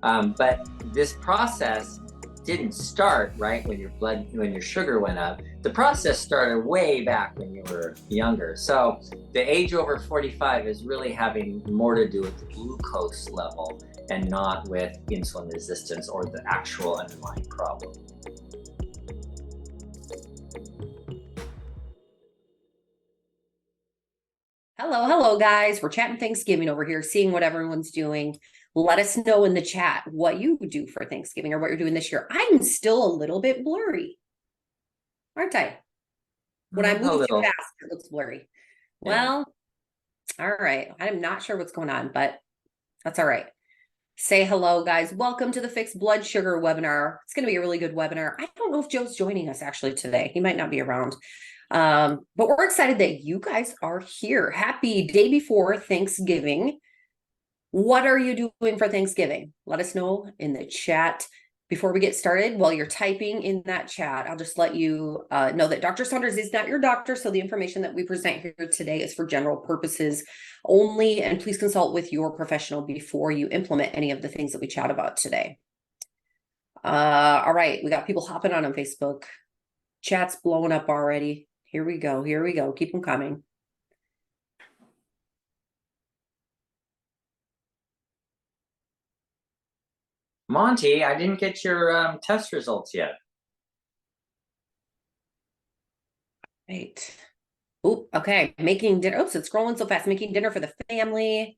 But this process didn't start right when your sugar went up. The process started way back when you were younger. So the age over 45 is really having more to do with the glucose level and not with insulin resistance or the actual underlying problem. Hello, guys. We're chatting Thanksgiving over here, seeing what everyone's doing. Let us know in the chat what you do for Thanksgiving or what you're doing this year. I'm still a little bit blurry, aren't I? When I A move too little, fast, it looks blurry. yeah. Well, all right. I'm not sure what's going on, but that's all right. Say hello, guys. Welcome to the Fixed Blood Sugar webinar. It's going to be a really good webinar. I don't know if Joe's joining us actually today. He might not be around. But we're excited that you guys are here. Happy day before Thanksgiving. What are you doing for Thanksgiving? Let us know in the chat. Before we get started, while you're typing in that chat, I'll just let you know that Dr. Saunders is not your doctor, so the information that we present here today is for general purposes only, and please consult with your professional before you implement any of the things that we chat about today. All right, we got people hopping on Facebook. Chat's blowing up already. Here we go. Keep them coming. Monty, I didn't get your test results yet. Right. Oh, okay. Making dinner. Oops, it's scrolling so fast. Making dinner for the family.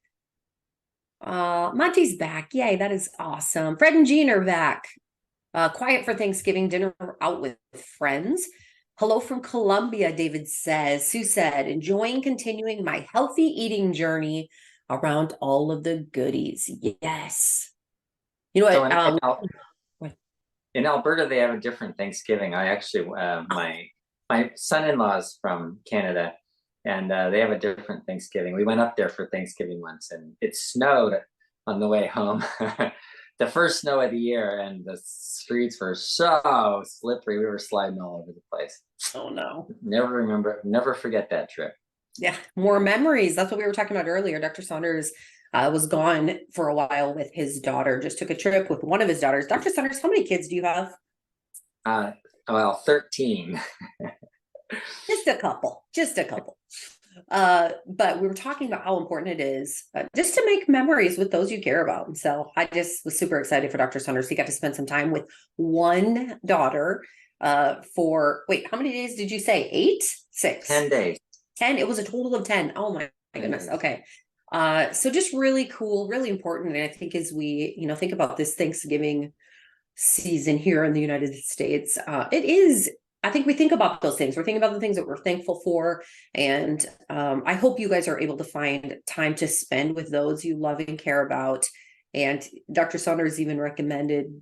Monty's back. Yay, that is awesome. Fred and Jean are back. Quiet for Thanksgiving dinner out with friends. Hello from Colombia, David says. Sue said, enjoying continuing my healthy eating journey around all of the goodies. Yes. You know what? So in Alberta, they have a different Thanksgiving. I actually, my son-in-law is from Canada, and they have a different Thanksgiving. We went up there for Thanksgiving once, and it snowed on the way home. The first snow of the year, and the streets were so slippery. We were sliding all over the place. Oh no. Never forget that trip. Yeah, more memories. That's what we were talking about earlier. Dr. Saunders was gone for a while with his daughter, just took a trip with one of his daughters. Dr. Saunders, how many kids do you have? Well, 13. Just a couple. But we were talking about how important it is just to make memories with those you care about. And so I just was super excited for Dr. Saunders. He got to spend some time with one daughter for, wait, how many days did you say? 8? 6? 10 days. 10? It was a total of 10. Oh my goodness. Okay. So just really cool, really important. And I think as we, think about this Thanksgiving season here in the United States, I think we think about those things. We're thinking about the things that we're thankful for. And I hope you guys are able to find time to spend with those you love and care about. And Dr. Saunders even recommended,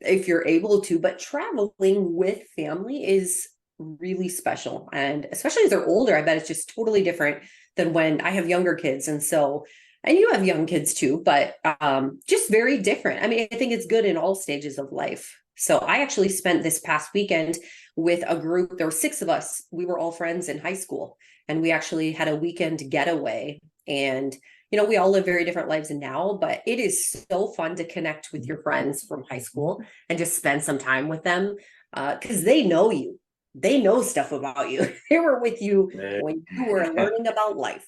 if you're able to, but traveling with family is really special. And especially as they're older, I bet it's just totally different than when I have younger kids. And you have young kids too, but just very different. I mean, I think it's good in all stages of life. So I actually spent this past weekend with a group. There were 6 of us. We were all friends in high school, and we actually had a weekend getaway. And, we all live very different lives now, but it is so fun to connect with your friends from high school and just spend some time with them because they know you. They know stuff about you. They were with you when you were learning about life.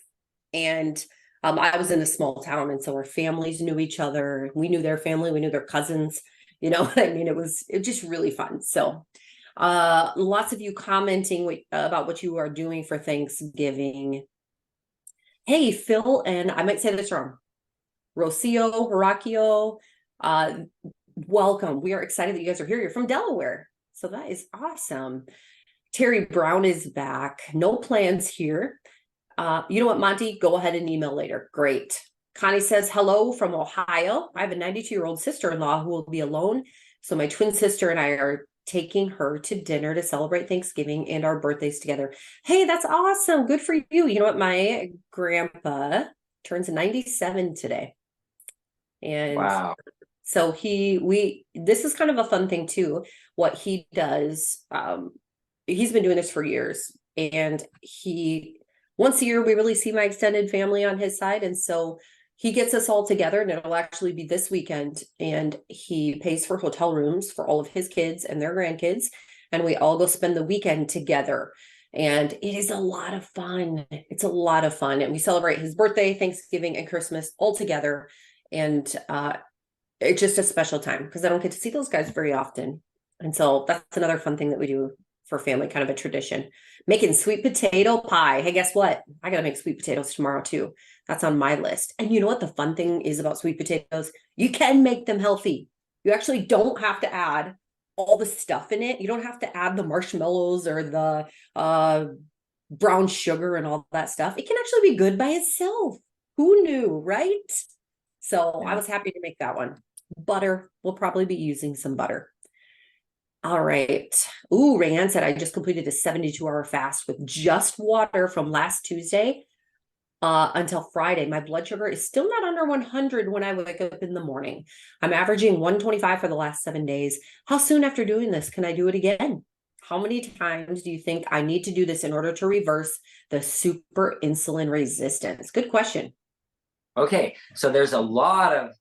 And I was in a small town, and so our families knew each other. We knew their family. We knew their cousins. You know what I mean? It was just really fun. So lots of you commenting about what you are doing for Thanksgiving. Hey, Phil, and I might say this wrong. Horacio, welcome. We are excited that you guys are here. You're from Delaware. So that is awesome. Terry Brown is back. No plans here. You know what, Monty? Go ahead and email later. Great. Connie says, hello from Ohio. I have a 92-year-old sister-in-law who will be alone. So my twin sister and I are taking her to dinner to celebrate Thanksgiving and our birthdays together. Hey, that's awesome. Good for you. You know what? My grandpa turns 97 today. And wow. So this is kind of a fun thing too. What he does, he's been doing this for years, and once a year, we really see my extended family on his side. And so he gets us all together, and it'll actually be this weekend. And he pays for hotel rooms for all of his kids and their grandkids. And we all go spend the weekend together. And it is a lot of fun. It's a lot of fun. And we celebrate his birthday, Thanksgiving, and Christmas all together. And it's just a special time because I don't get to see those guys very often. And so that's another fun thing that we do for family, kind of a tradition. Making sweet potato pie. Hey, guess what? I got to make sweet potatoes tomorrow too. That's on my list. And you know what the fun thing is about sweet potatoes? You can make them healthy. You actually don't have to add all the stuff in it. You don't have to add the marshmallows or the brown sugar and all that stuff. It can actually be good by itself. Who knew, right? So I was happy to make that one. Butter. We'll probably be using some butter. All right. Ooh, Rayanne said I just completed a 72-hour fast with just water from last Tuesday until Friday. My blood sugar is still not under 100 when I wake up in the morning. I'm averaging 125 for the last 7 days. How soon after doing this can I do it again? How many times do you think I need to do this in order to reverse the super insulin resistance? Good question. Okay, so there's a lot of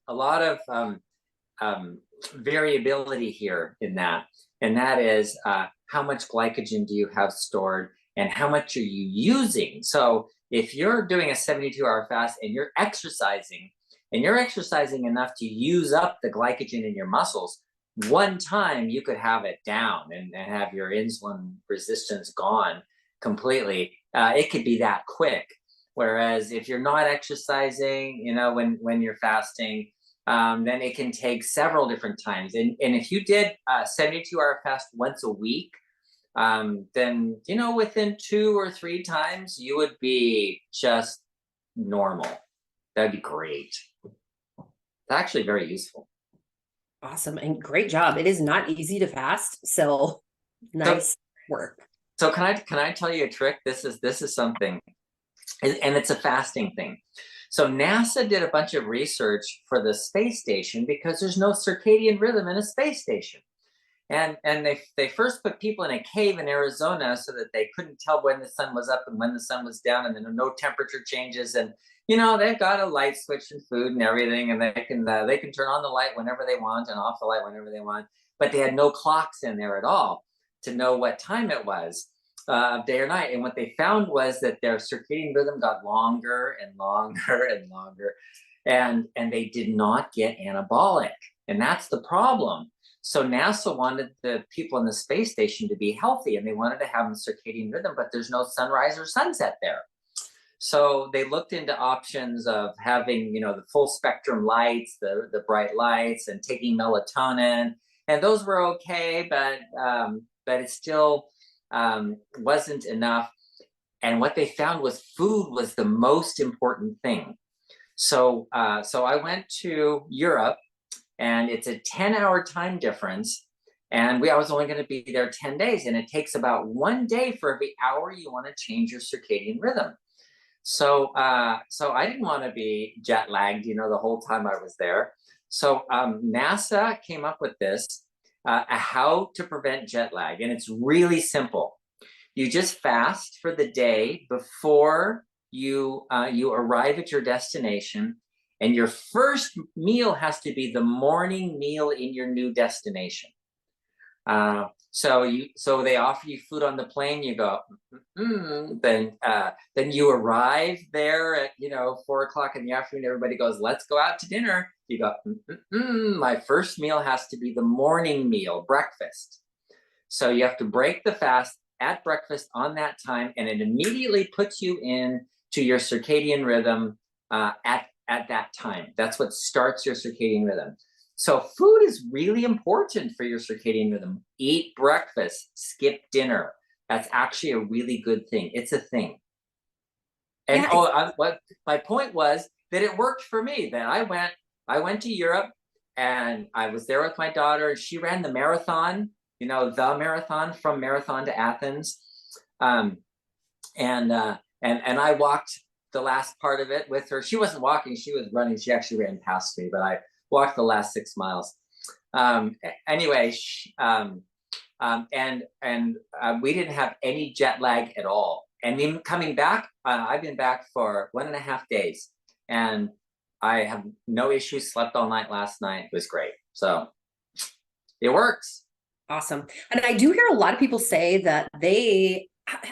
variability here in that, and that is how much glycogen do you have stored and how much are you using. So if you're doing a 72-hour fast and you're exercising enough to use up the glycogen in your muscles, one time you could have it down and have your insulin resistance gone completely. It could be that quick. Whereas if you're not exercising, when you're fasting, then it can take several different times. And if you did a 72-hour fast once a week, then, within 2 or 3 times, you would be just normal. That'd be great. It's actually very useful. Awesome. And great job. It is not easy to fast. So nice work. So can I tell you a trick? This is something, and it's a fasting thing. So NASA did a bunch of research for the space station because there's no circadian rhythm in a space station. And they first put people in a cave in Arizona so that they couldn't tell when the sun was up and when the sun was down, and then no temperature changes. And they've got a light switch and food and everything, and they can turn on the light whenever they want and off the light whenever they want. But they had no clocks in there at all to know what time it was, day or night. And what they found was that their circadian rhythm got longer and longer and longer, and they did not get anabolic, and that's the problem. So NASA wanted the people in the space station to be healthy, and they wanted to have a circadian rhythm, but there's no sunrise or sunset there. So they looked into options of having, the full spectrum lights, the bright lights, and taking melatonin, and those were okay, but it still wasn't enough. And what they found was food was the most important thing. So I went to Europe. And it's a 10-hour time difference. And I was only going to be there 10 days. And it takes about 1 day for every hour you want to change your circadian rhythm. So I didn't want to be jet lagged, the whole time I was there. So NASA came up with this, how to prevent jet lag. And it's really simple. You just fast for the day before you arrive at your destination. And your first meal has to be the morning meal in your new destination. So they offer you food on the plane. You go, then you arrive there at 4:00 in the afternoon. Everybody goes, let's go out to dinner. You go, my first meal has to be the morning meal, breakfast. So you have to break the fast at breakfast on that time, and it immediately puts you in to your circadian rhythm at that time. That's what starts your circadian rhythm. So food is really important for your circadian rhythm. Eat breakfast, skip dinner. That's actually a really good thing. It's a thing. And what my point was that it worked for me. That I went to Europe, and I was there with my daughter, and she ran the marathon, the marathon from Marathon to Athens. And I walked the last part of it with her. She wasn't walking, she was running. She actually ran past me, but I walked the last 6 miles. Anyway, we didn't have any jet lag at all. And then coming back, I've been back for 1.5 days, and I have no issues, slept all night last night. It was great. So it works. Awesome. And I do hear a lot of people say that I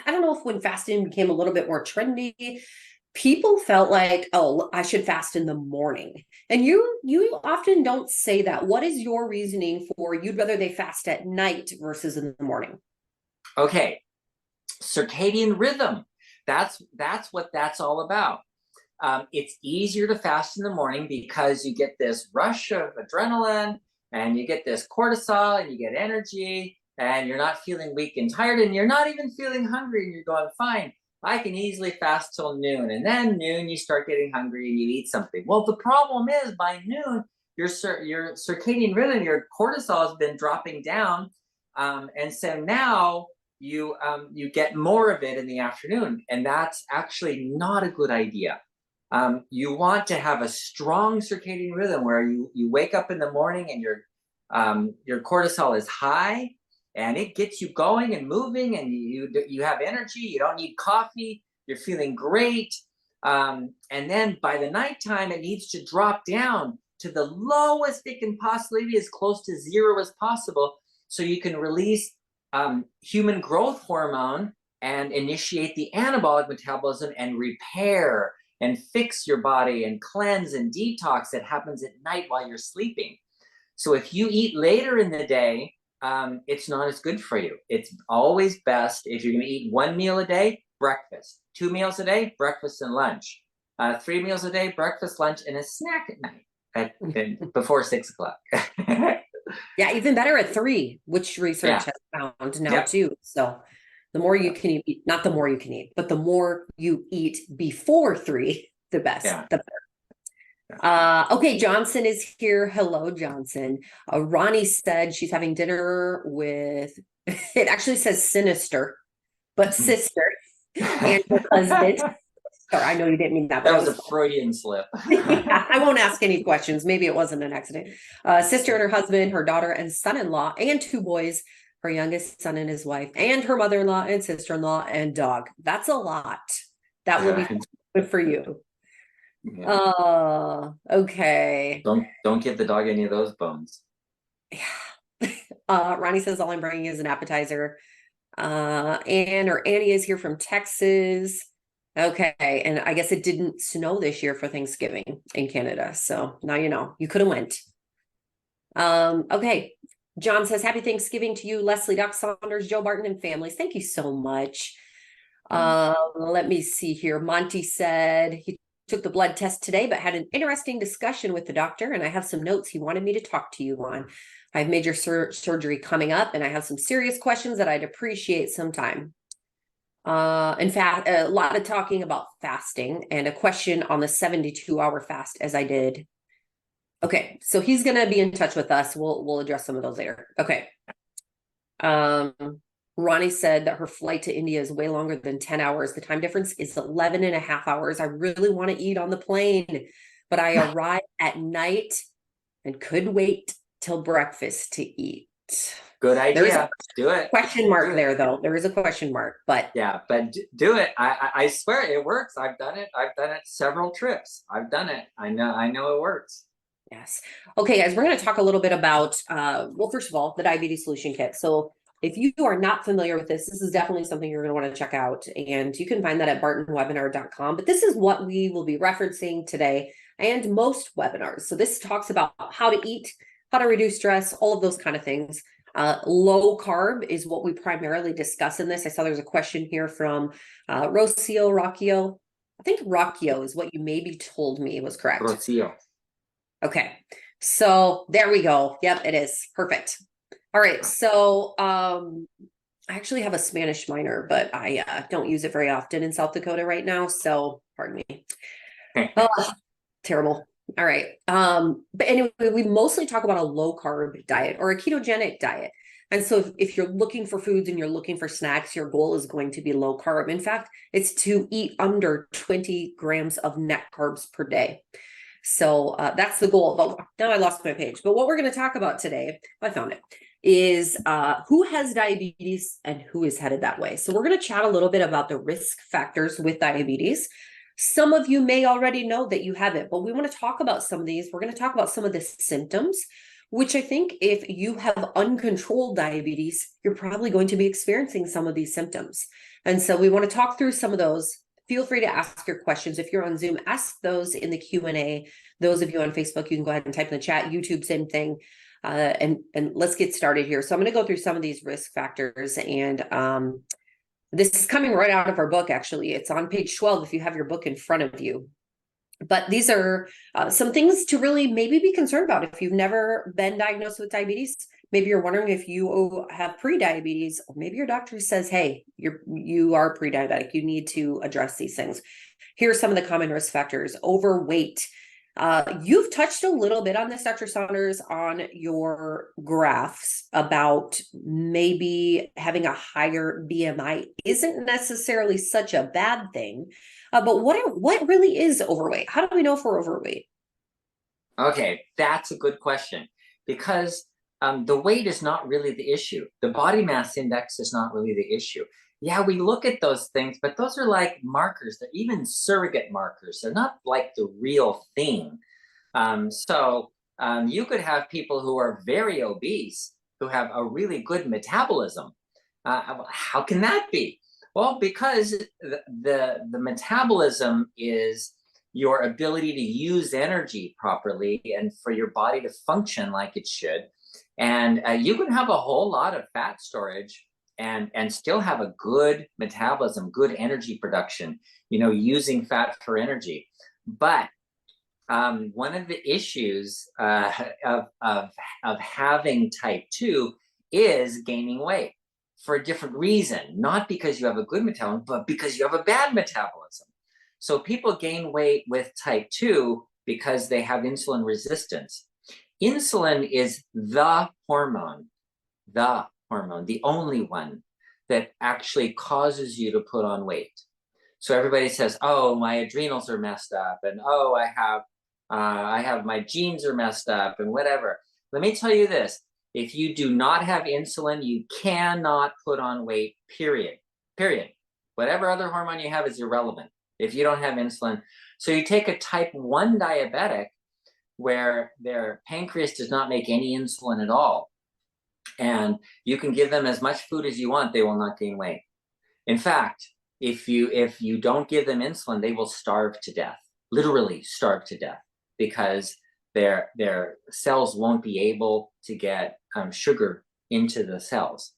don't know if when fasting became a little bit more trendy, people felt like, oh, I should fast in the morning. And you often don't say that. What is your reasoning for you'd rather they fast at night versus in the morning? Okay. Circadian rhythm. That's what that's all about. It's easier to fast in the morning because you get this rush of adrenaline and you get this cortisol and you get energy and you're not feeling weak and tired and you're not even feeling hungry and you're going, fine, I can easily fast till noon. And then noon, you start getting hungry and you eat something. Well, the problem is by noon, your circadian rhythm, your cortisol has been dropping down. And so now you get more of it in the afternoon. And that's actually not a good idea. You want to have a strong circadian rhythm where you wake up in the morning and your cortisol is high and it gets you going and moving and you have energy. You don't need coffee. You're feeling great. And then by the nighttime, it needs to drop down to the lowest it can possibly be, as close to zero as possible, so you can release human growth hormone and initiate the anabolic metabolism and repair and fix your body and cleanse and detox that happens at night while you're sleeping. So if you eat later in the day, it's not as good for you. It's always best if you're going to eat 1 meal a day, breakfast, 2 meals a day, breakfast and lunch, 3 meals a day, breakfast, lunch, and a snack at night before 6 o'clock. Yeah, even better at 3, which research has found now too. So the more you can eat, not the more you can eat, but the more you eat before 3, the best, the better. Okay, Johnson is here. Hello, Johnson. Ronnie said she's having dinner with, it actually says sinister, but sister and her husband. Sorry, I know you didn't mean that. That was a Freudian slip. Yeah, I won't ask any questions. Maybe it wasn't an accident. Sister and her husband, her daughter and son-in-law, and 2 boys, her youngest son and his wife, and her mother-in-law and sister-in-law and dog. That's a lot. That will be good for you. Yeah. Okay. Don't give the dog any of those bones. Yeah. Ronnie says all I'm bringing is an appetizer. And her Annie is here from Texas. Okay, and I guess it didn't snow this year for Thanksgiving in Canada, so now you know. You could have went. Okay, John says happy Thanksgiving to you, Leslie, Doc Saunders, Joe Barton, and families. Thank you so much. Let me see here. Monty said he took the blood test today, but had an interesting discussion with the doctor, and I have some notes he wanted me to talk to you on. I have major surgery coming up, and I have some serious questions that I'd appreciate some time. In fact, a lot of talking about fasting and a question on the 72-hour fast as I did. Okay, so he's going to be in touch with us. We'll address some of those later. Okay. Ronnie said that her flight to India is way longer than 10 hours. The time difference is 11 and a half hours. I really want to eat on the plane, but I arrive at night and could wait till breakfast to eat. Good idea. Do it. Question mark there, though. There is a question mark, but yeah, but do it. I swear it works. I've done it. I've done it several trips. I've done it. I know it works. Yes. Okay, guys, we're going to talk a little bit about, well, first of all, the diabetes solution kit. So if you are not familiar with this is definitely something you're going to want to check out. And you can find that at bartonwebinar.com. But this is what we will be referencing today and most webinars. So this talks about how to eat, how to reduce stress, all of those kind of things. Low carb is what we primarily discuss in this. I saw there's a question here from Rocchio. I think Rocchio is what you maybe told me was correct. Rocio. Okay, so there we go. Yep, it is. Perfect. All right, so I actually have a Spanish minor, but I don't use it very often in South Dakota right now, so pardon me. Oh, terrible. All right. But anyway, we mostly talk about a low carb diet or a ketogenic diet. And so if you're looking for foods and you're looking for snacks, your goal is going to be low carb. In fact, it's to eat under 20 grams of net carbs per day. So that's the goal. But now I lost my page. But what we're going to talk about today, I found it, is who has diabetes and who is headed that way. So we're going to chat a little bit about the risk factors with diabetes. Some of you may already know that you have it, but we want to talk about some of these. We're going to talk about some of the symptoms, which I think if you have uncontrolled diabetes, you're probably going to be experiencing some of these symptoms. And so we want to talk through some of those. Feel free to ask your questions. If you're on Zoom, ask those in the Q&A. Those of you on Facebook, you can go ahead and type in the chat. YouTube, same thing. And let's get started here. So I'm going to go through some of these risk factors, and this is coming right out of our book, actually. It's on page 12 if you have your book in front of you. But these are some things to really maybe be concerned about if you've never been diagnosed with diabetes. Maybe you're wondering if you have pre-diabetes, or maybe your doctor says, hey, you are pre-diabetic. You need to address these things. Here are some of the common risk factors. Overweight. You've touched a little bit on this, Dr. Saunders, on your graphs about maybe having a higher BMI isn't necessarily such a bad thing. But what really is overweight? How do we know if we're overweight? Okay, that's a good question, because the weight is not really the issue. The body mass index is not really the issue. Yeah, we look at those things, but those are like markers. They're even surrogate markers. They're not like the real thing. You could have people who are very obese who have a really good metabolism. How can that be? Well, because the metabolism is your ability to use energy properly and for your body to function like it should. And you can have a whole lot of fat storage and still have a good metabolism, good energy production, using fat for energy. But one of the issues of having type 2 is gaining weight for a different reason, not because you have a good metabolism, but because you have a bad metabolism. So people gain weight with type 2 because they have insulin resistance. Insulin is the hormone, the only one that actually causes you to put on weight. So everybody says, oh, my adrenals are messed up, and oh, I have my genes are messed up, and whatever. Let me tell you this. If you do not have insulin, you cannot put on weight, period. Whatever other hormone you have is irrelevant if you don't have insulin. So you take a type 1 diabetic where their pancreas does not make any insulin at all, and you can give them as much food as you want, they will not gain weight. In fact, if you don't give them insulin, they will starve to death, literally starve to death, because their cells won't be able to get sugar into the cells.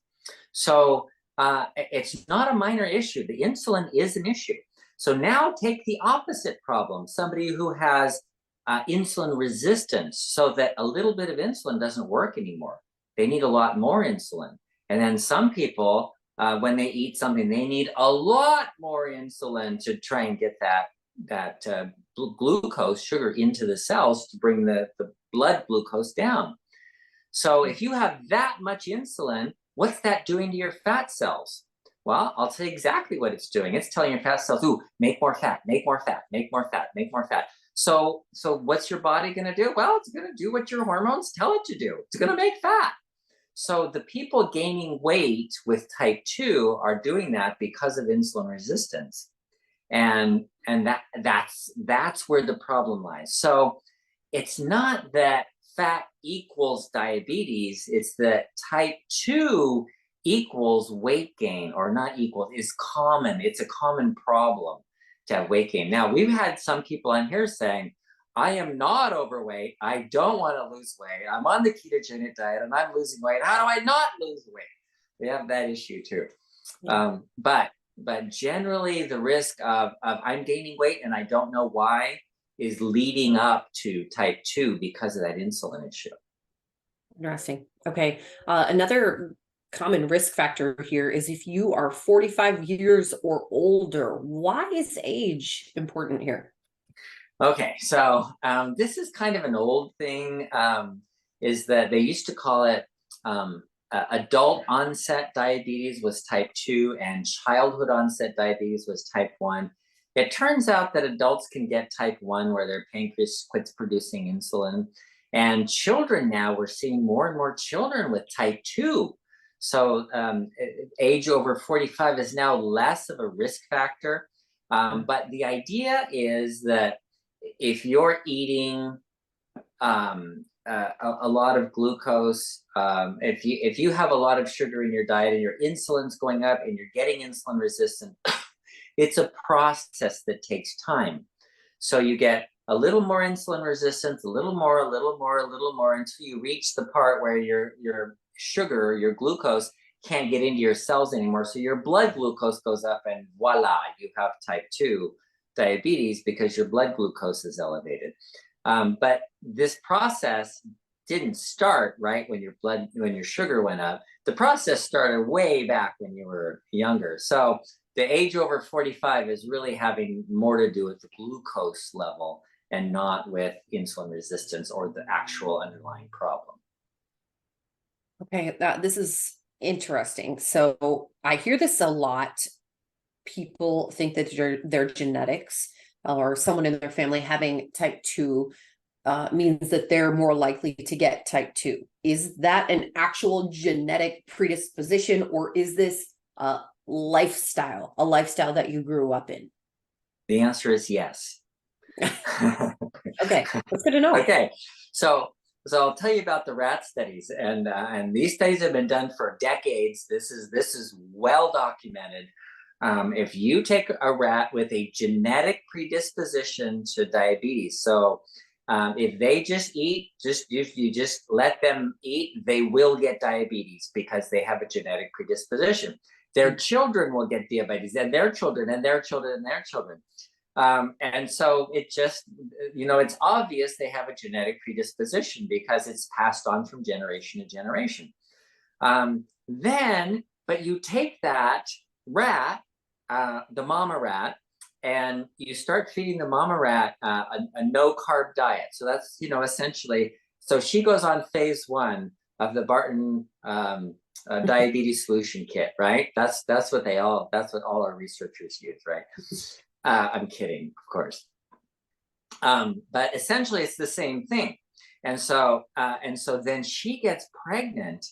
So it's not a minor issue. The insulin is an issue. So now take the opposite problem, somebody who has insulin resistance, so that a little bit of insulin doesn't work anymore. They need a lot more insulin. And then some people, when they eat something, they need a lot more insulin to try and get that glucose, sugar, into the cells to bring the blood glucose down. So if you have that much insulin, what's that doing to your fat cells? Well, I'll tell you exactly what it's doing. It's telling your fat cells, ooh, make more fat, make more fat, make more fat, make more fat. So what's your body going to do? Well, it's going to do what your hormones tell it to do. It's going to make fat. So the people gaining weight with type 2 are doing that because of insulin resistance. And that's where the problem lies. So it's not that fat equals diabetes, it's that type 2 equals weight gain, or not equal, is common. It's a common problem to have weight gain. Now, we've had some people on here saying, I am not overweight, I don't want to lose weight, I'm on the ketogenic diet and I'm losing weight. How do I not lose weight? We have that issue too. Yeah. But generally the risk of I'm gaining weight and I don't know why is leading up to type 2 because of that insulin issue. Interesting. Okay. Another common risk factor here is if you are 45 years or older. Why is age important here? Okay, so this is kind of an old thing, is that they used to call it adult onset diabetes was type 2 and childhood onset diabetes was type 1. It turns out that adults can get type 1 where their pancreas quits producing insulin. And children now, we're seeing more and more children with type 2. So age over 45 is now less of a risk factor. But the idea is that if you're eating a lot of glucose, if you have a lot of sugar in your diet and your insulin's going up and you're getting insulin resistant, it's a process that takes time. So you get a little more insulin resistance, a little more, a little more, a little more, until you reach the part where your sugar, your glucose, can't get into your cells anymore. So your blood glucose goes up, and voila, you have type 2 diabetes because your blood glucose is elevated. But this process didn't start right when your sugar went up. The process started way back when you were younger. So the age over 45 is really having more to do with the glucose level and not with insulin resistance or the actual underlying problem. Okay, this is interesting. So I hear this a lot. People think that their genetics or someone in their family having type 2 means that they're more likely to get type 2. Is that an actual genetic predisposition, or is this a lifestyle that you grew up in? The answer is yes. Okay, that's good to know. Okay, so I'll tell you about the rat studies, and these studies have been done for decades. This is well documented. If you take a rat with a genetic predisposition to diabetes, so if they just eat, you just let them eat, they will get diabetes because they have a genetic predisposition. Their children will get diabetes, and their children, and their children, and their children. And so it just, it's obvious they have a genetic predisposition because it's passed on from generation to generation. But you take that rat, the mama rat, and you start feeding the mama rat a no-carb diet. So that's, essentially, so she goes on phase 1 of the Barton diabetes solution kit, right? That's what all our researchers use, right? I'm kidding, of course. But essentially it's the same thing. And so then she gets pregnant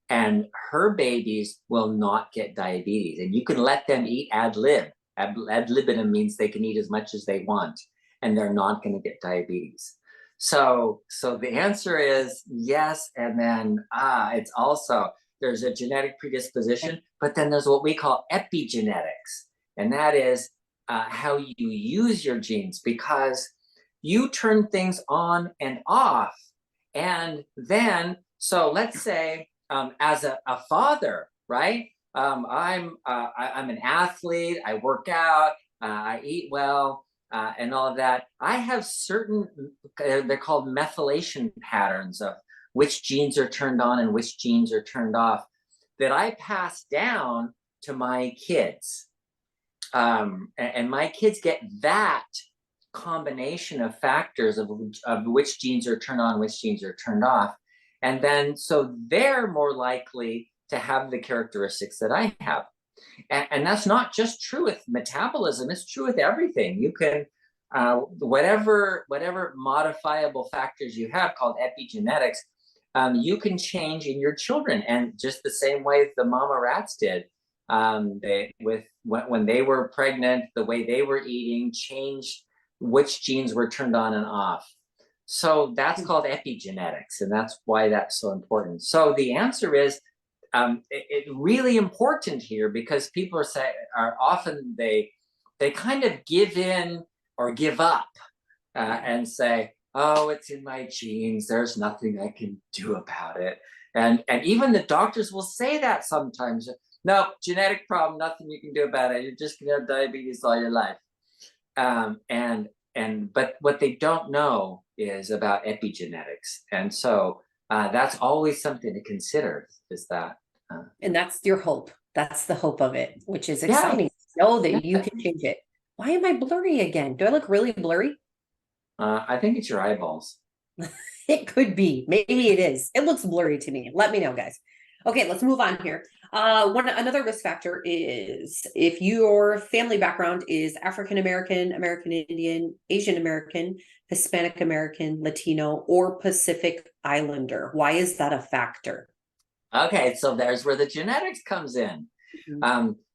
and her babies will not get diabetes. And you can let them eat ad lib. Ad libitum means they can eat as much as they want and they're not going to get diabetes. So the answer is yes. And then it's also, there's a genetic predisposition, but then there's what we call epigenetics. And that is how you use your genes, because you turn things on and off. And then, so let's say as a father, right? I'm an athlete, I work out, I eat well, and all of that. I have certain, they're called methylation patterns of which genes are turned on and which genes are turned off that I pass down to my kids. And my kids get that combination of factors of which genes are turned on, which genes are turned off. And then, so they're more likely to have the characteristics that I have. And that's not just true with metabolism, it's true with everything. You can, whatever modifiable factors you have called epigenetics, you can change in your children. And just the same way the mama rats did. When they were pregnant, the way they were eating changed which genes were turned on and off. So that's called epigenetics, and that's why that's so important. So the answer is it's really important here, because people are often they kind of give in or give up and say, oh, it's in my genes, there's nothing I can do about it. And even the doctors will say that sometimes. No, genetic problem, nothing you can do about it. You're just gonna have diabetes all your life. But what they don't know is about epigenetics. And so that's always something to consider, is that. And that's your hope. That's the hope of it, which is exciting to know that you can change it. Why am I blurry again? Do I look really blurry? I think it's your eyeballs. It could be. Maybe it is. It looks blurry to me. Let me know, guys. Okay, let's move on here. Another risk factor is if your family background is African American, American Indian, Asian American, Hispanic American, Latino, or Pacific Islander. Why is that a factor? Okay, so there's where the genetics comes in.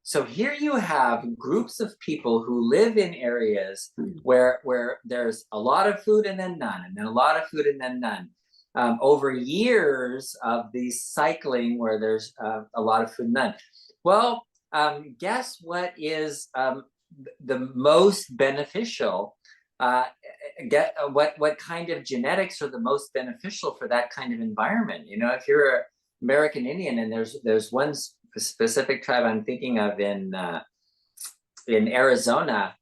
So here you have groups of people who live in areas where there's a lot of food and then none, and then a lot of food and then none. Over years of these cycling where there's a lot of food and none. Well, guess what is the most beneficial? What kind of genetics are the most beneficial for that kind of environment? You know, if you're an American Indian, and there's one specific tribe I'm thinking of in Arizona,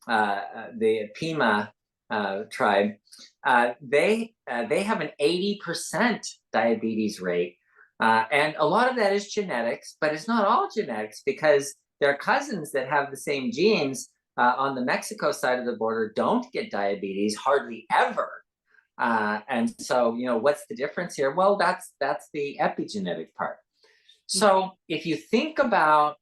the Pima tribe. They have an 80% diabetes rate, and a lot of that is genetics, but it's not all genetics, because their cousins that have the same genes on the Mexico side of the border don't get diabetes hardly ever. And so, you know, what's the difference here? Well, that's the epigenetic part. So if you think about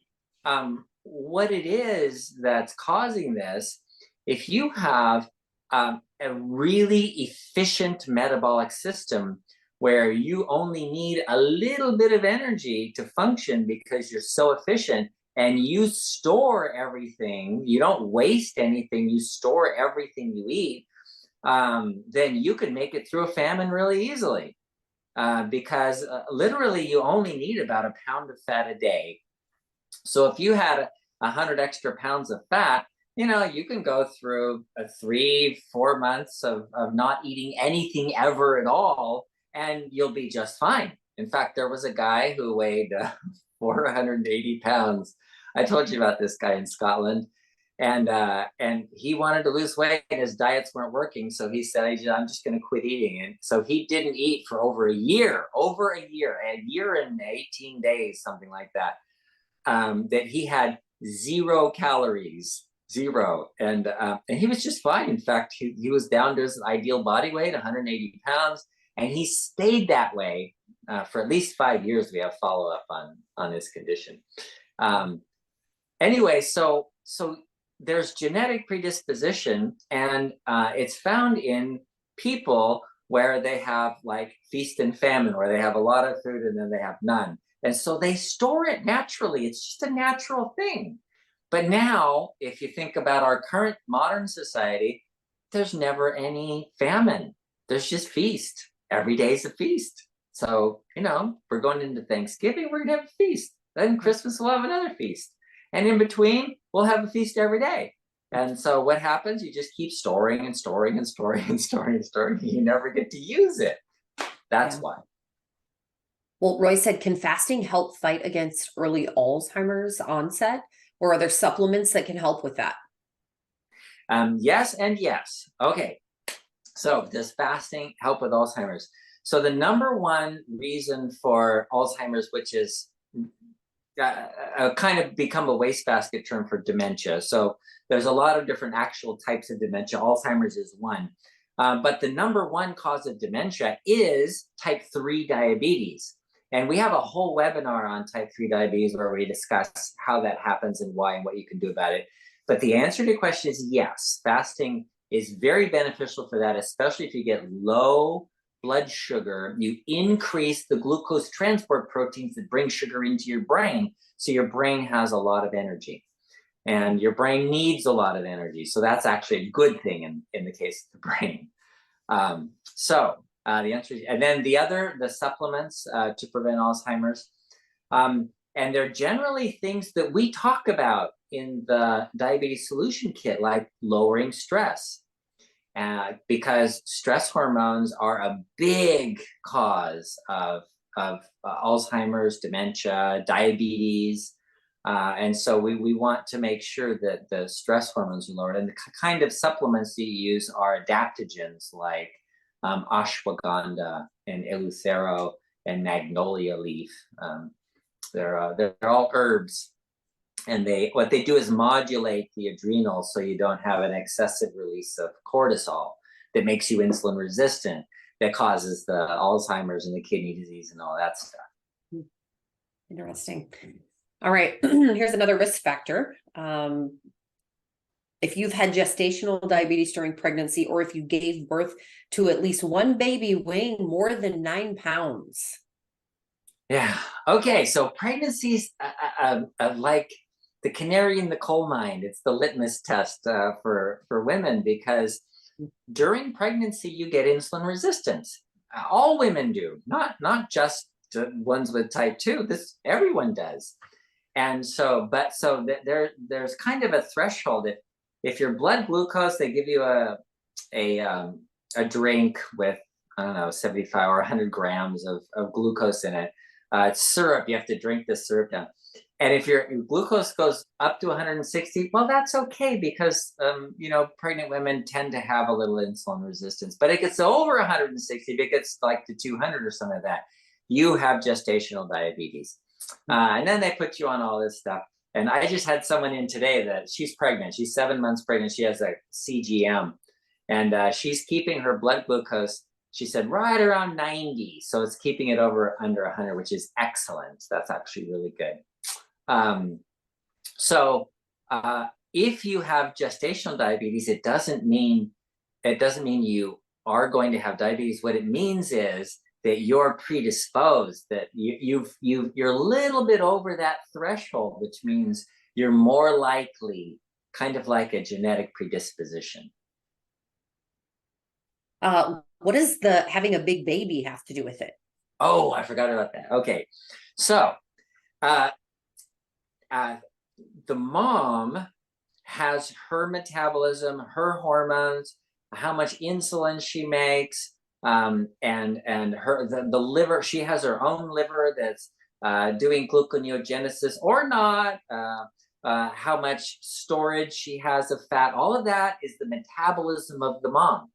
what it is that's causing this, if you have a really efficient metabolic system where you only need a little bit of energy to function because you're so efficient, and you store everything, you don't waste anything, you store everything you eat, then you can make it through a famine really easily. Because literally you only need about a pound of fat a day. So if you had 100 extra pounds of fat, you know, you can go through 3-4 months of not eating anything ever at all, and you'll be just fine. In fact, there was a guy who weighed 480 pounds. I told you about this guy in Scotland. And he wanted to lose weight, and his diets weren't working. So he said, I'm just going to quit eating. And so he didn't eat for over a year and 18 days, something like that, that he had 0 calories, 0. And he was just fine. In fact, he was down to his ideal body weight, 180 pounds. And he stayed that way for at least 5 years. We have follow-up on his condition. Anyway, so there's genetic predisposition, and it's found in people where they have like feast and famine, where they have a lot of food and then they have none. And so they store it naturally. It's just a natural thing. But now, if you think about our current modern society, there's never any famine. There's just feast. Every day's a feast. So, you know, we're going into Thanksgiving, we're going to have a feast. Then Christmas, we'll have another feast. And in between, we'll have a feast every day. And so what happens? You just keep storing and storing and storing and storing and storing. You never get to use it. That's why. Well, Roy said, can fasting help fight against early Alzheimer's onset? Or are there supplements that can help with that? Yes and yes. Okay. So does fasting help with Alzheimer's? So the number one reason for Alzheimer's, which is kind of become a wastebasket term for dementia. So there's a lot of different actual types of dementia. Alzheimer's is one. But the number one cause of dementia is type 3 diabetes. And we have a whole webinar on type 3 diabetes where we discuss how that happens and why and what you can do about it. But the answer to your question is yes. Fasting is very beneficial for that, especially if you get low blood sugar. You increase the glucose transport proteins that bring sugar into your brain. So your brain has a lot of energy. And your brain needs a lot of energy. So that's actually a good thing in the case of the brain. The answer is, and then the supplements to prevent Alzheimer's. And they're generally things that we talk about in the diabetes solution kit, like lowering stress. Because stress hormones are a big cause of Alzheimer's, dementia, diabetes. And so we want to make sure that the stress hormones are lowered. And the kind of supplements that you use are adaptogens like ashwagandha and eleuthero and magnolia leaf. They're all herbs. And what they do is modulate the adrenals so you don't have an excessive release of cortisol that makes you insulin resistant, that causes the Alzheimer's and the kidney disease and all that stuff. Interesting. All right, here's another risk factor. If you've had gestational diabetes during pregnancy, or if you gave birth to at least one baby weighing more than 9 pounds. Yeah. Okay. So pregnancies, like the canary in the coal mine. It's the litmus test for women, because during pregnancy you get insulin resistance. All women do, not just ones with type 2. This everyone does. And so, there's kind of a threshold. If your blood glucose, they give you a drink with, I don't know, 75 or 100 grams of glucose in it. It's syrup. You have to drink this syrup down. And if your glucose goes up to 160, well, that's okay, because pregnant women tend to have a little insulin resistance. But it gets over 160, if it gets like to 200 or something like that, you have gestational diabetes. And then they put you on all this stuff. And I just had someone in today that she's pregnant. She's 7 months pregnant. She has a CGM, and she's keeping her blood glucose, she said, right around 90. So it's keeping it under 100, which is excellent. That's actually really good. If you have gestational diabetes, it doesn't mean you are going to have diabetes. What it means is that you're predisposed, that you're a little bit over that threshold, which means you're more likely, kind of like a genetic predisposition. What does the having a big baby have to do with it? Oh, I forgot about that. Okay. So, the mom has her metabolism, her hormones, how much insulin she makes, and the liver. She has her own liver that's doing gluconeogenesis or not. How much storage she has of fat. All of that is the metabolism of the mom.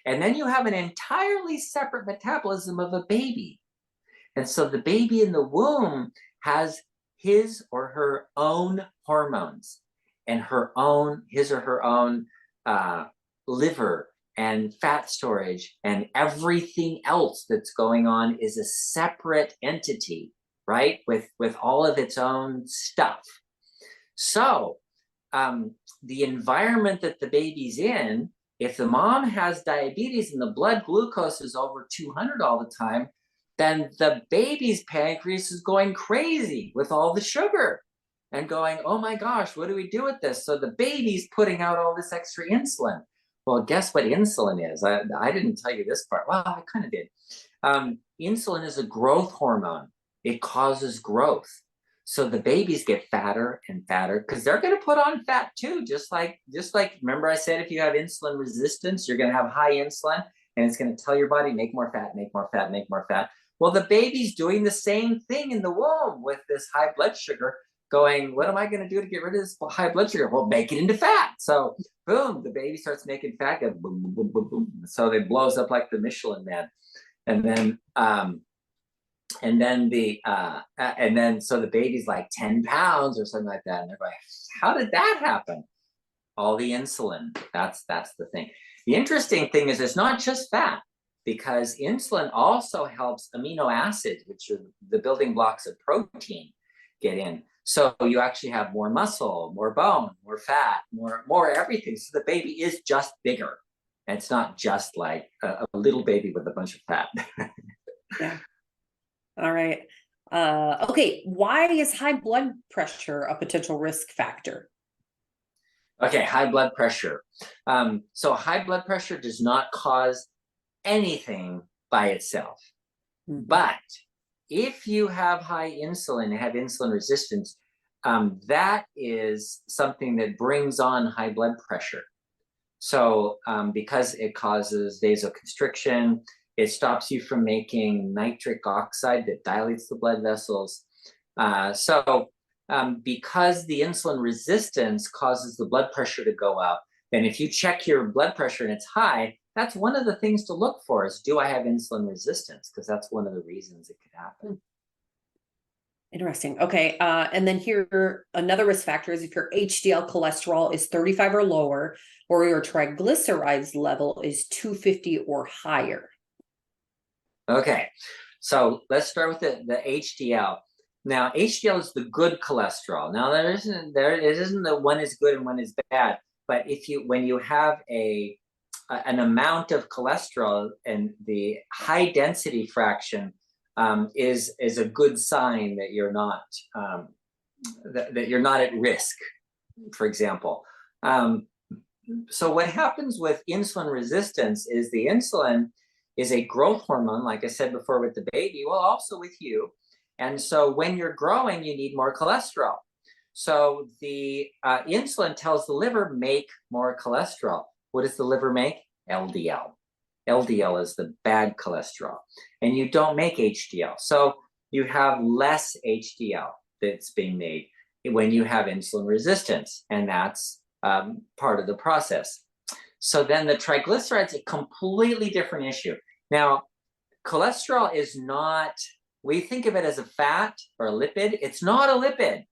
And then you have an entirely separate metabolism of a baby. And so the baby in the womb has his or her own hormones and his or her own liver and fat storage, and everything else that's going on is a separate entity, right? With all of its own stuff. So the environment that the baby's in, if the mom has diabetes and the blood glucose is over 200 all the time, then the baby's pancreas is going crazy with all the sugar and going, oh my gosh, what do we do with this? So the baby's putting out all this extra insulin. Well, guess what insulin is? I didn't tell you this part. Well, I kind of did. Insulin is a growth hormone. It causes growth. So the babies get fatter and fatter because they're going to put on fat too. Just like, remember I said, if you have insulin resistance, you're going to have high insulin and it's going to tell your body, make more fat, make more fat, make more fat. Well, the baby's doing the same thing in the womb with this high blood sugar, going, what am I going to do to get rid of this high blood sugar? Well, make it into fat. So boom, the baby starts making fat, boom, boom, boom, boom, boom. So it blows up like the Michelin Man. And then so the baby's like 10 pounds or something like that. And they're going, how did that happen? All the insulin. That's the thing. The interesting thing is it's not just fat, because insulin also helps amino acids, which are the building blocks of protein, get in. So you actually have more muscle, more bone, more fat, more everything. So the baby is just bigger. And it's not just like a little baby with a bunch of fat. Yeah. All right. Okay. Why is high blood pressure a potential risk factor? Okay, high blood pressure. So high blood pressure does not cause anything by itself. Mm-hmm. But if you have high insulin, have insulin resistance, that is something that brings on high blood pressure. So because it causes vasoconstriction, it stops you from making nitric oxide that dilates the blood vessels. Because the insulin resistance causes the blood pressure to go up, and if you check your blood pressure and it's high, that's one of the things to look for is, do I have insulin resistance? Because that's one of the reasons it could happen. Interesting. Okay. And then here, another risk factor is if your HDL cholesterol is 35 or lower, or your triglycerides level is 250 or higher. Okay. So let's start with the HDL. Now, HDL is the good cholesterol. Now, it isn't that one is good and one is bad. But when you have an amount of cholesterol, and the high density fraction is a good sign that you're not that you're not at risk, for example. So what happens with insulin resistance is the insulin is a growth hormone, like I said before with the baby, well, also with you. And so when you're growing, you need more cholesterol. So the insulin tells the liver, make more cholesterol. What does the liver make? LDL. LDL is the bad cholesterol. And you don't make HDL. So you have less HDL that's being made when you have insulin resistance. And that's part of the process. So then the triglycerides, a completely different issue. Now, cholesterol is not, we think of it as a fat or a lipid. It's not a lipid.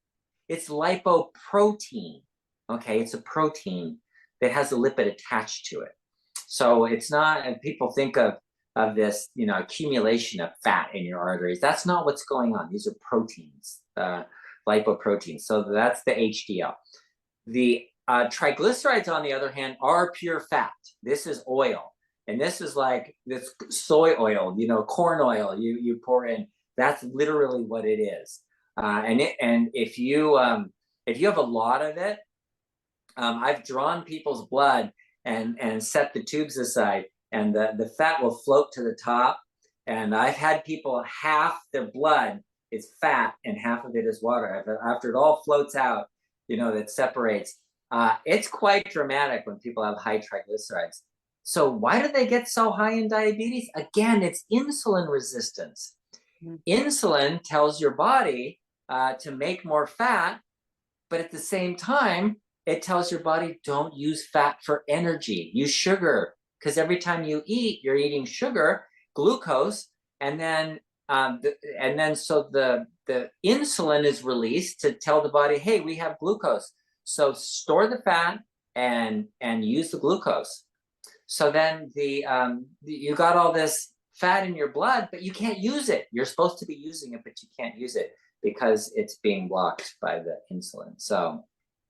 It's lipoprotein. Okay, it's a protein that has a lipid attached to it. So it's not, and people think of this, accumulation of fat in your arteries. That's not what's going on. These are proteins, lipoproteins. So that's the HDL. The triglycerides, on the other hand, are pure fat. This is oil. And this is like this soy oil, corn oil you pour in. That's literally what it is. And if you have a lot of it, I've drawn people's blood and set the tubes aside, and the fat will float to the top. And I've had people, half their blood is fat and half of it is water. After it all floats out, that separates. It's quite dramatic when people have high triglycerides. So why do they get so high in diabetes? Again, it's insulin resistance. Mm-hmm. Insulin tells your body to make more fat, but at the same time, it tells your body, don't use fat for energy, use sugar. Because every time you eat, you're eating sugar, glucose, and then so the insulin is released to tell the body, hey, we have glucose. So store the fat and use the glucose. So then you got all this fat in your blood, but you can't use it. You're supposed to be using it, but you can't use it because it's being blocked by the insulin. So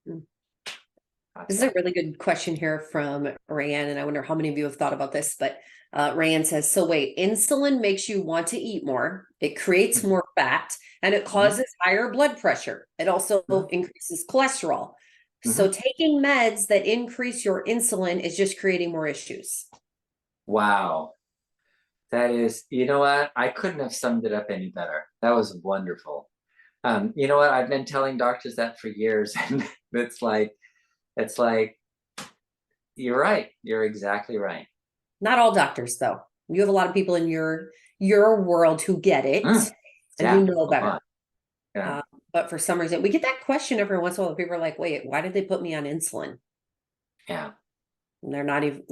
this is a really good question here from Rayanne, and I wonder how many of you have thought about this, but Rayanne says, so wait, insulin makes you want to eat more, it creates more fat, and it causes higher blood pressure. It also increases cholesterol. So taking meds that increase your insulin is just creating more issues. Wow. That is, you know what? I couldn't have summed it up any better. That was wonderful. You know what? I've been telling doctors that for years, and it's like, you're right. You're exactly right. Not all doctors, though. You have a lot of people in your world who get it, and you know better. Yeah. But for some reason, we get that question every once in a while. People are like, wait, why did they put me on insulin? Yeah. And they're not even,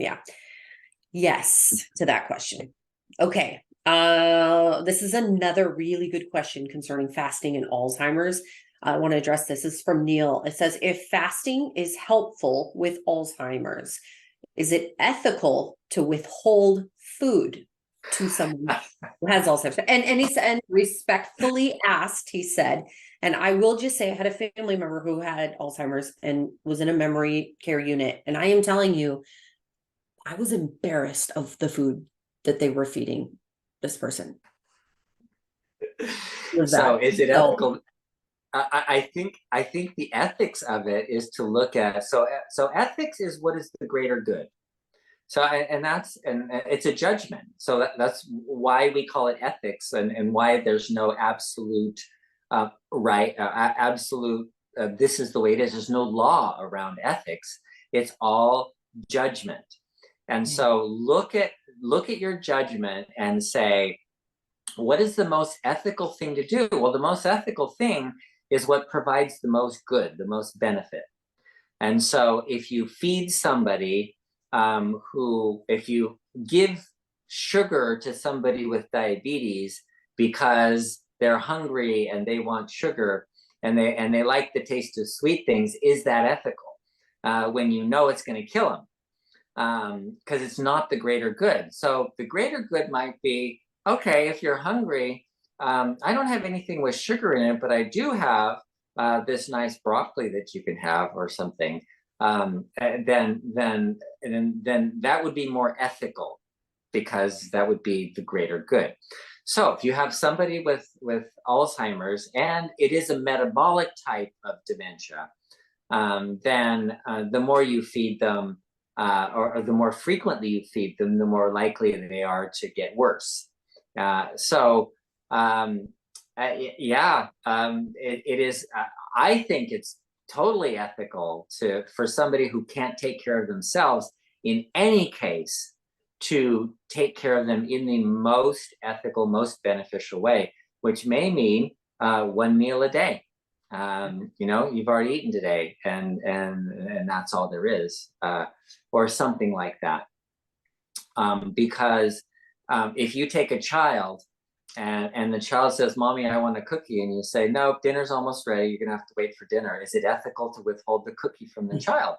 yes to that question. Okay. This is another really good question concerning fasting and Alzheimer's. I want to address this. This is from Neil. It says, if fasting is helpful with Alzheimer's, is it ethical to withhold food to someone who has Alzheimer's? And he said, and respectfully asked, he said, and I will just say I had a family member who had Alzheimer's and was in a memory care unit. And I am telling you, I was embarrassed of the food that they were feeding this person. So is it ethical? I think the ethics of it is to look at, so ethics is what is the greater good. So, and it's a judgment. So that's why we call it ethics, and why there's no absolute right, absolute, this is the way it is. There's no law around ethics. It's all judgment. And so look at your judgment and say, what is the most ethical thing to do? Well, the most ethical thing is what provides the most good, the most benefit. And so if you feed somebody if you give sugar to somebody with diabetes because they're hungry and they want sugar and they like the taste of sweet things, is that ethical? When you know it's going to kill them, because it's not the greater good. So the greater good might be, okay, if you're hungry, I don't have anything with sugar in it, but I do have this nice broccoli that you can have or something. Then that would be more ethical, because that would be the greater good. So if you have somebody with Alzheimer's and it is a metabolic type of dementia, then the more you feed them, or the more frequently you feed them, the more likely they are to get worse. So yeah, it is. I think it's totally ethical for somebody who can't take care of themselves in any case to take care of them in the most ethical, most beneficial way, which may mean one meal a day. You've already eaten today, and that's all there is, or something like that. Because if you take a child and the child says, "Mommy, I want a cookie," and you say, "No, dinner's almost ready. You're gonna have to wait for dinner." Is it ethical to withhold the cookie from the child?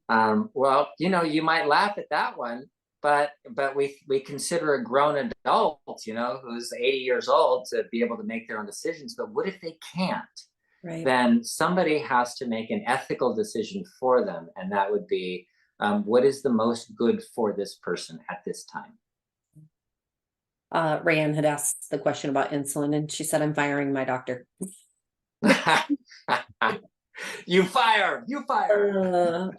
Well, you might laugh at that one, but we consider a grown adult, who's 80 years old to be able to make their own decisions. But what if they can't? Right. Then somebody has to make an ethical decision for them, and that would be what is the most good for this person at this time. Rayanne had asked the question about insulin, and she said, "I'm firing my doctor." You fire.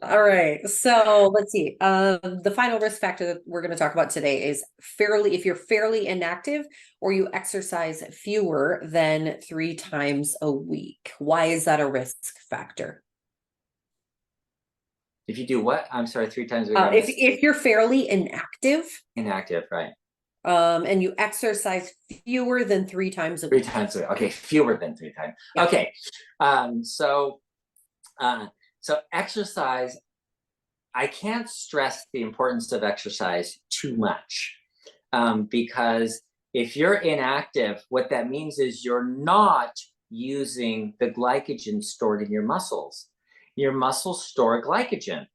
All right. So let's see. The final risk factor that we're going to talk about today is if you're fairly inactive or you exercise fewer than 3 times a week. Why is that a risk factor? If you do what? I'm sorry, 3 times a week. If you're fairly inactive, right. And you exercise fewer than 3 times a week. 3 times a week. Okay, fewer than 3 times. Yeah. Okay. So exercise, I can't stress the importance of exercise too much, because if you're inactive, what that means is you're not using the glycogen stored in your muscles. Your muscles store glycogen,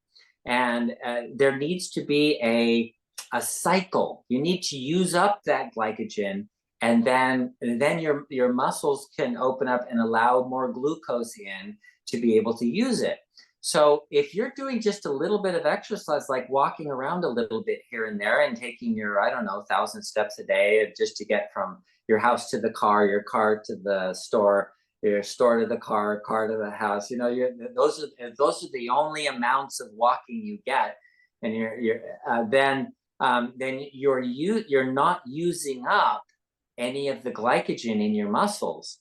and there needs to be a cycle. You need to use up that glycogen, and then your muscles can open up and allow more glucose in to be able to use it. So if you're doing just a little bit of exercise, like walking around a little bit here and there and taking your, I don't know, 1,000 steps a day just to get from your house to the car, your car to the store, your store to the car to the house, those are the only amounts of walking you get, and then you're not using up any of the glycogen in your muscles.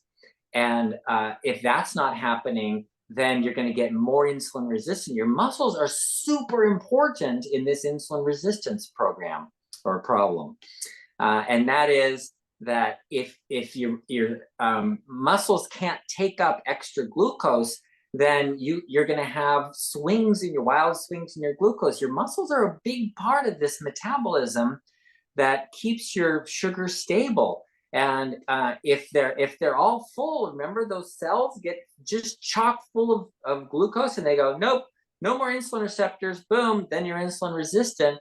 And if that's not happening, then you're going to get more insulin resistant. Your muscles are super important in this insulin resistance program or problem. And that is that if your muscles can't take up extra glucose, then you're going to have wild swings in your glucose. Your muscles are a big part of this metabolism that keeps your sugar stable. And if they're all full, remember, those cells get just chock full of glucose, and they go, nope, no more insulin receptors, boom, then you're insulin resistant.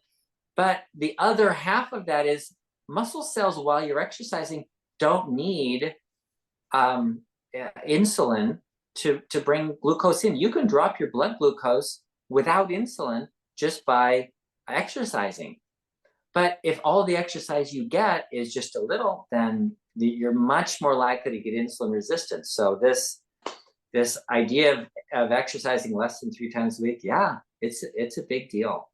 But the other half of that is muscle cells, while you're exercising, don't need insulin to bring glucose in. You can drop your blood glucose without insulin just by exercising. But if all the exercise you get is just a little, then you're much more likely to get insulin resistance. So this idea of exercising less than 3 times a week, yeah, it's a big deal.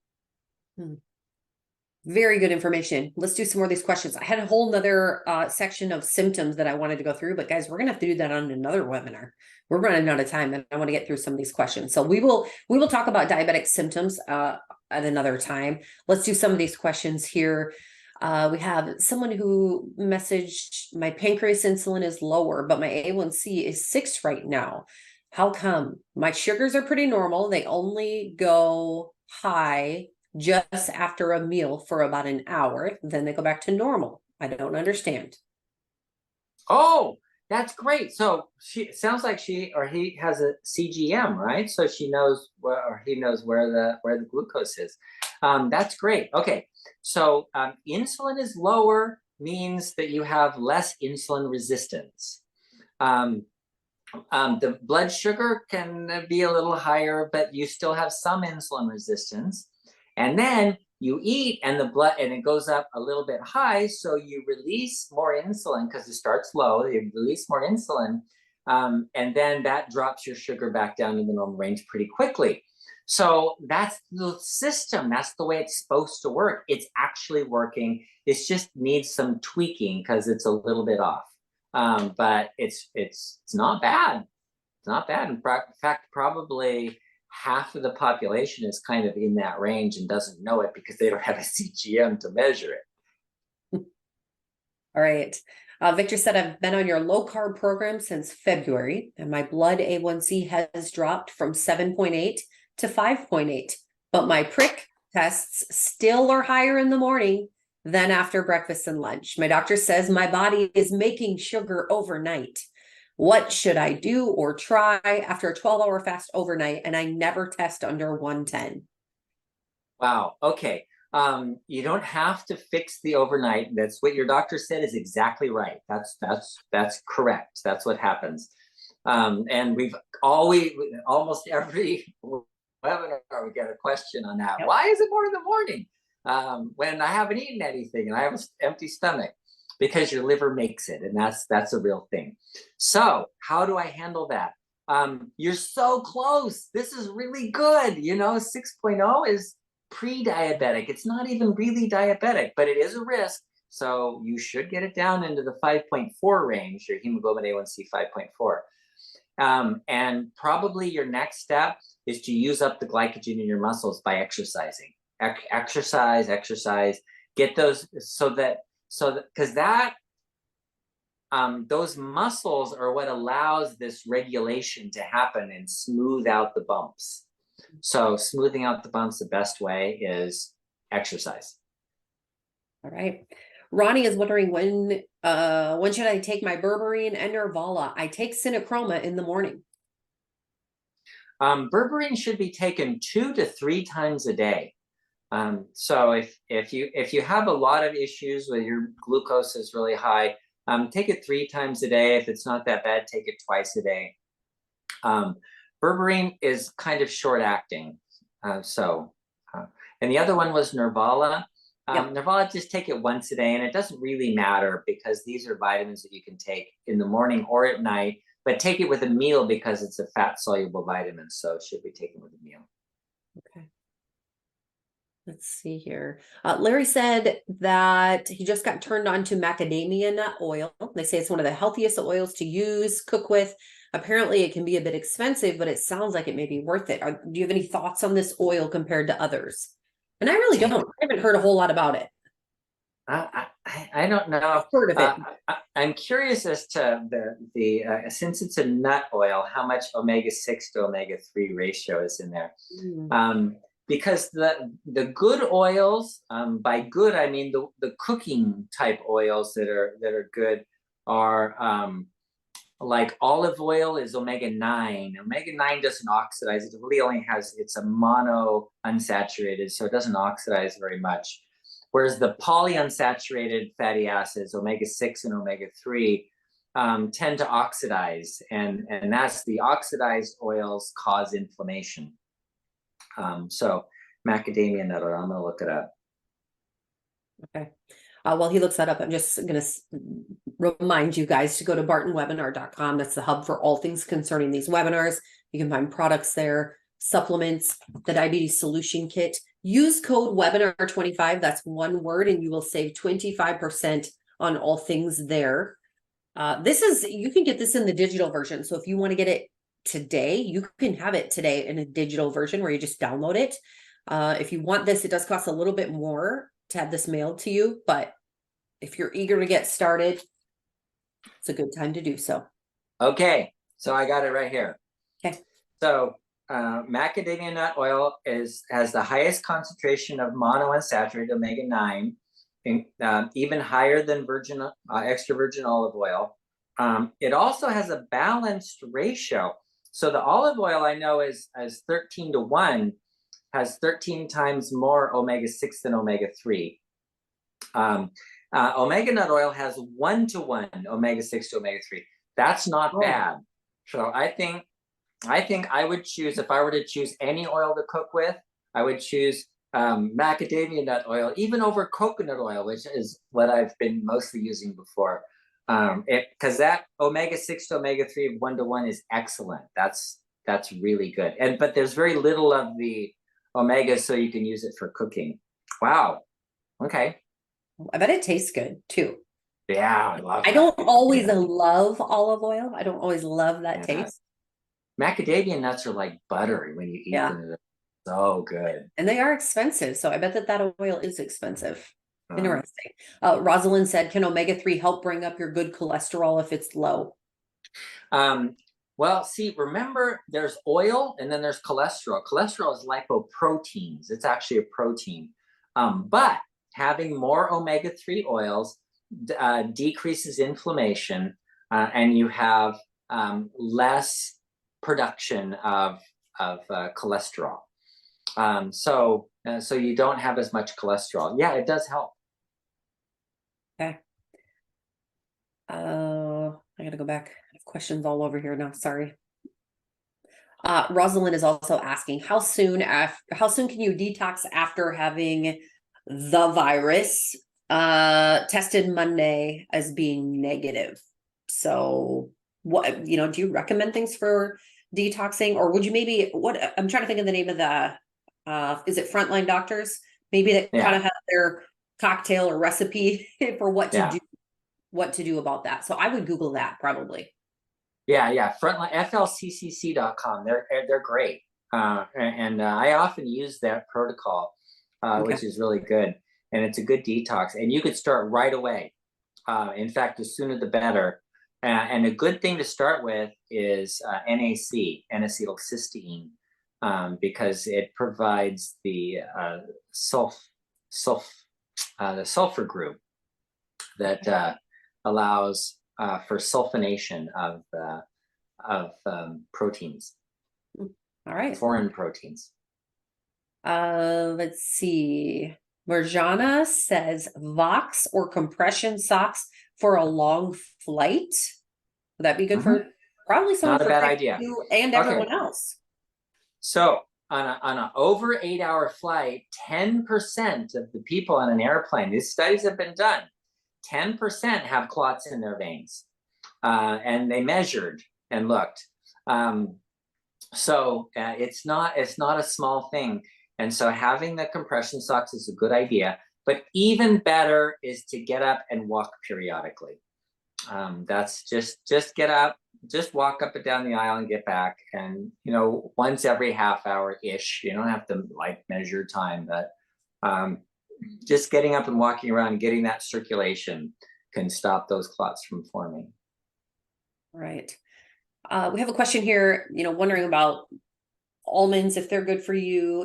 Very good information. Let's do some more of these questions. I had a whole nother section of symptoms that I wanted to go through, but guys, we're gonna have to do that on another webinar. We're running out of time, and I want to get through some of these questions. So we will talk about diabetic symptoms at another time. Let's do some of these questions here. We have someone who messaged, "My pancreas insulin is lower, but my A1C is 6 right now. How come? My sugars are pretty normal. They only go high just after a meal for about an hour. Then they go back to normal. I don't understand." Oh, that's great. So sounds like she or he has a CGM, right? So she knows he knows where the glucose is. That's great. Okay, so insulin is lower means that you have less insulin resistance. The blood sugar can be a little higher, but you still have some insulin resistance. And then you eat and the blood, and it goes up a little bit high. So you release more insulin because it starts low. You release more insulin. And then that drops your sugar back down to the normal range pretty quickly. So that's the system. That's the way it's supposed to work. It's actually working. It just needs some tweaking because it's a little bit off. But it's not bad. It's not bad. In fact, probably half of the population is kind of in that range and doesn't know it because they don't have a CGM to measure it. All right. Victor said, I've been on your low carb program since February, and my blood A1C has dropped from 7.8 to 5.8, but my prick tests still are higher in the morning than after breakfast and lunch. My doctor says my body is making sugar overnight. What should I do or try after a 12-hour fast overnight? And I never test under 110. Wow. Okay. You don't have to fix the overnight. That's what your doctor said is exactly right. That's correct. That's what happens. And we've almost every webinar, we get a question on that. Yep. Why is it more in the morning when I haven't eaten anything and I have an empty stomach? Because your liver makes it, and that's a real thing. So how do I handle that? You're so close. This is really good. 6.0 is pre-diabetic. It's not even really diabetic, but it is a risk. So you should get it down into the 5.4 range, your hemoglobin A1C 5.4. And probably your next step is to use up the glycogen in your muscles by exercising. Exercise. Get those because those muscles are what allows this regulation to happen and smooth out the bumps. So smoothing out the bumps, the best way is exercise. All right. Ronnie is wondering when should I take my berberine and Nervala? I take Synachroma in the morning. Berberine should be taken 2 to 3 times a day. So if you have a lot of issues with your glucose is really high, take it 3 times a day. If it's not that bad, take it twice a day. Berberine is kind of short acting. And the other one was Nervala. Yep. Nervala, just take it once a day, and it doesn't really matter because these are vitamins that you can take in the morning or at night, but take it with a meal because it's a fat soluble vitamin. So it should be taken with a meal. Okay. Let's see here. Larry said that he just got turned on to macadamia nut oil. They say it's one of the healthiest oils to use, cook with. Apparently it can be a bit expensive, but it sounds like it may be worth it. Do you have any thoughts on this oil compared to others? And I really don't. I haven't heard a whole lot about it. I don't know. I've heard of it. I'm curious as to the since it's a nut oil, how much omega-6 to omega-3 ratio is in there. Because the good oils, by good I mean the cooking type oils that are good are like olive oil is omega-9. Omega-9 doesn't oxidize. It really only it's a mono unsaturated, so it doesn't oxidize very much. Whereas the polyunsaturated fatty acids, omega-6 and omega-3, tend to oxidize, and that's the oxidized oils cause inflammation. So macadamia nut oil, I'm going to look it up. Okay. While he looks that up, I'm just going to remind you guys to go to bartonwebinar.com. That's the hub for all things concerning these webinars. You can find products there, supplements, the diabetes solution kit. Use code webinar25. That's one word, and you will save 25% on all things there. You can get this in the digital version. So if you want to get it today, you can have it today in a digital version where you just download it. If you want this, it does cost a little bit more to have this mailed to you, but if you're eager to get started, it's a good time to do so. Okay, so I got it right here. Okay. So macadamia nut oil has the highest concentration of monounsaturated omega-9, even higher than extra virgin olive oil. It also has a balanced ratio. So the olive oil I know is 13 to 1, has 13 times more omega-6 than omega-3. Omega nut oil has 1 to 1 omega-6 to omega-3. That's not bad. So I think I would choose, if I were to choose any oil to cook with, I would choose macadamia nut oil, even over coconut oil, which is what I've been mostly using before. Because that omega-6 to omega-3 1-to-1 is excellent. That's really good. But there's very little of the omega, so you can use it for cooking. Wow. Okay. I bet it tastes good too. Yeah, I love I don't that. always love olive oil. I don't always love that Yeah. taste. Macadamia nuts are like butter when you eat Yeah. them. They're so good. And they are expensive. So I bet that oil is expensive. Uh, Interesting. Rosalind said, can omega-3 help bring up your good cholesterol if it's low? Well, see, remember there's oil and then there's cholesterol. Cholesterol is lipoproteins. It's actually a protein. But having more omega-3 oils decreases inflammation, and you have less production of cholesterol. So you don't have as much cholesterol. Yeah, it does help. Okay. I gotta go back. I have questions all over here now. Sorry. Rosalind is also asking, how soon can you detox after having the virus tested Monday as being negative? So what, do you recommend things for detoxing, or would you maybe, I'm trying to think of the name of the is it Frontline Doctors? Maybe that kind of have their cocktail or recipe for what to do about that. So I would Google that probably. Yeah. Frontline, flccc.com. They're great. I often use that protocol, which is really good. And it's a good detox. And you could start right away. In fact, the sooner the better. And a good thing to start with is NAC, N-acetylcysteine, because it provides the sulfur group that allows for sulfonation of proteins. All right. Foreign proteins. Let's see. Marjana says Vox or compression socks for a long flight. Would that be good for probably someone Not a bad idea. You and everyone else? So on an over 8-hour flight, 10% of the people on an airplane, these studies have been done, 10% have clots in their veins. And they measured and looked. So it's not a small thing. And so having the compression socks is a good idea. But even better is to get up and walk periodically. That's just get up, just walk up and down the aisle and get back. And, once every half hour ish, you don't have to measure time, but just getting up and walking around and getting that circulation can stop those clots from forming. Right. We have a question here, wondering about almonds, if they're good for you.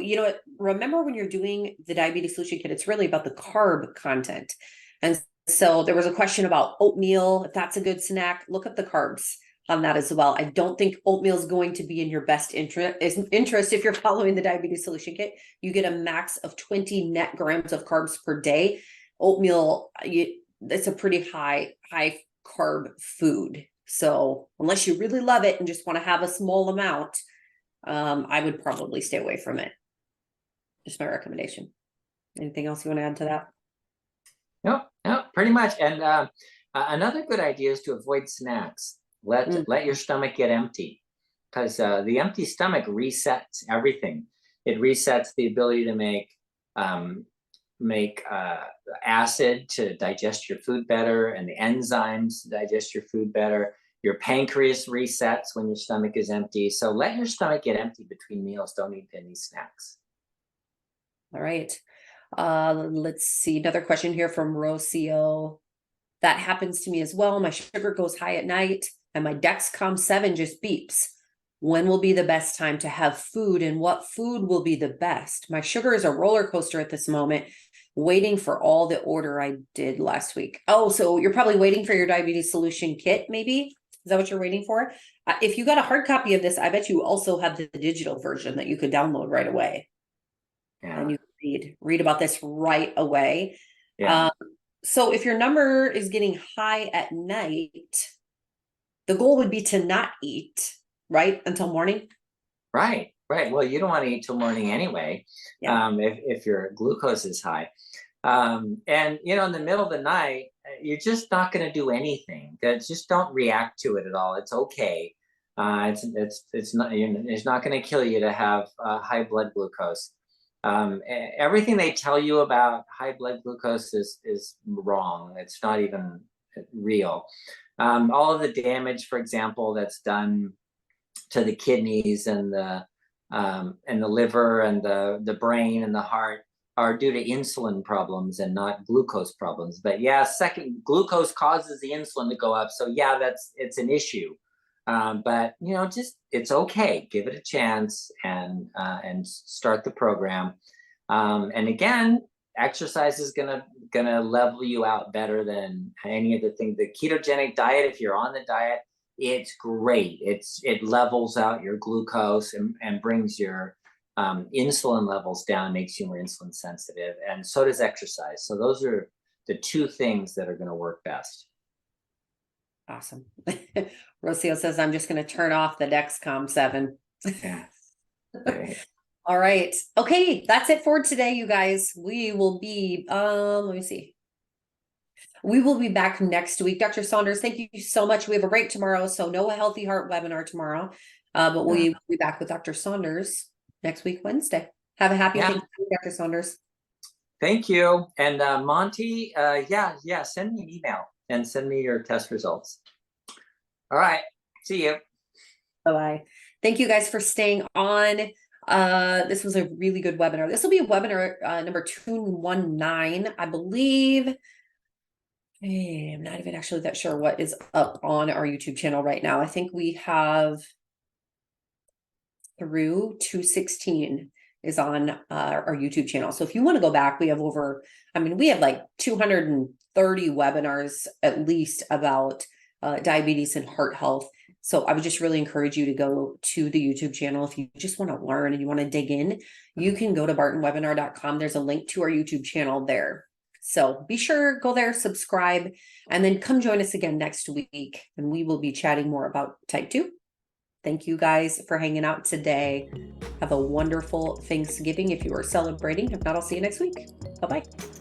Remember when you're doing the diabetes solution kit, it's really about the carb content. And so there was a question about oatmeal, if that's a good snack. Look up the carbs on that as well. I don't think oatmeal is going to be in your best interest if you're following the diabetes solution kit. You get a max of 20 net grams of carbs per day. Oatmeal, it's a pretty high carb food. So unless you really love it and just want to have a small amount, I would probably stay away from it. Just my recommendation. Anything else you want to add to that? No, pretty much. And another good idea is to avoid snacks. Let your stomach get empty, because the empty stomach resets everything. It resets the ability to make acid to digest your food better, and the enzymes to digest your food better. Your pancreas resets when your stomach is empty. So let your stomach get empty between meals. Don't eat any snacks. All right. Let's see. Another question here from Rocio. That happens to me as well. My sugar goes high at night and my Dexcom 7 just beeps. When will be the best time to have food, and what food will be the best? My sugar is a roller coaster at this moment, waiting for all the order I did last week. Oh, so you're probably waiting for your diabetes solution kit, maybe? Is that what you're waiting for? If you got a hard copy of this, I bet you also have the digital version that you could download right away. Yeah. And you read about this right away. Yeah. So if your number is getting high at night, the goal would be to not eat, right, until morning. Right. Right. Well, you don't want to eat till morning anyway, Yeah. if your glucose is high. And in the middle of the night, you're just not going to do anything. Just don't react to it at all. It's okay. It's not going to kill you to have high blood glucose. Everything they tell you about high blood glucose is wrong. It's not even real. All of the damage, for example, that's done to the kidneys and the liver and the brain and the heart are due to insulin problems and not glucose problems. But yeah, second, glucose causes the insulin to go up. So yeah, it's an issue. But just it's okay. Give it a chance and start the program. And again, exercise is gonna level you out better than any of the things. The ketogenic diet, if you're on the diet, it's great. It levels out your glucose and brings your insulin levels down, makes you more insulin sensitive, and so does exercise. So those are the two things that are going to work best. Awesome. Rocio says, I'm just going to turn off the Dexcom 7. Yeah. Great. All right. Okay. That's it for today, you guys. We will be, let me see. We will be back next week. Dr. Saunders, thank you so much. We have a break tomorrow, so no Healthy Heart webinar tomorrow. But we will be back with Dr. Saunders next week, Wednesday. Have a happy Thanksgiving, Dr. Saunders. Thank you. And Monty, send me an email and send me your test results. All right. See you. Bye-bye. Thank you guys for staying on. This was a really good webinar. This will be webinar number 219, I believe. Hey, I'm not even actually that sure what is up on our YouTube channel right now. I think we have through 216 is on our YouTube channel. So if you want to go back, we have we have like 230 webinars at least about diabetes and heart health. So I would just really encourage you to go to the YouTube channel. If you just want to learn and you want to dig in, you can go to bartonwebinar.com. There's a link to our YouTube channel there. So be sure, go there, subscribe, and then come join us again next week, and we will be chatting more about type 2. Thank you guys for hanging out today. Have a wonderful Thanksgiving if you are celebrating. If not, I'll see you next week. Bye-bye.